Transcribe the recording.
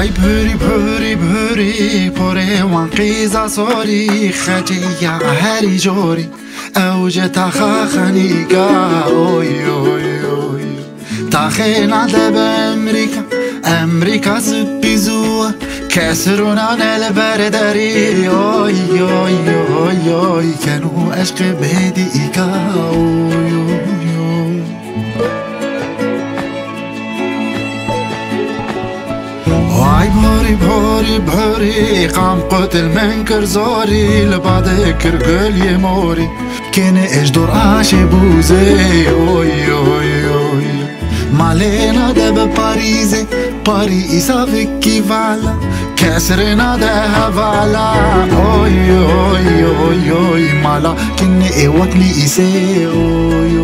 بهوري بهوري بهوري بوري وانقيزة صوري خجية هاري جوري أوجة تخاخني أوي أوي أوي تاخين عذاب أمريكا زبي زوا كسرونا البردري أوي أوي أوي أوي كانوا أشق بهدي أوي أوي واي بهوري بهوري بهوري قام قتل منكر زوري لبعد كرقل يموري كان اجدر عاشي بوزي اوي اوي اوي مالينا ده بباريزي باريسا فيكي فالا كسرنا ده هفالا اوي اوي اوي اوي مالا كن ايوك لي ايسي اوي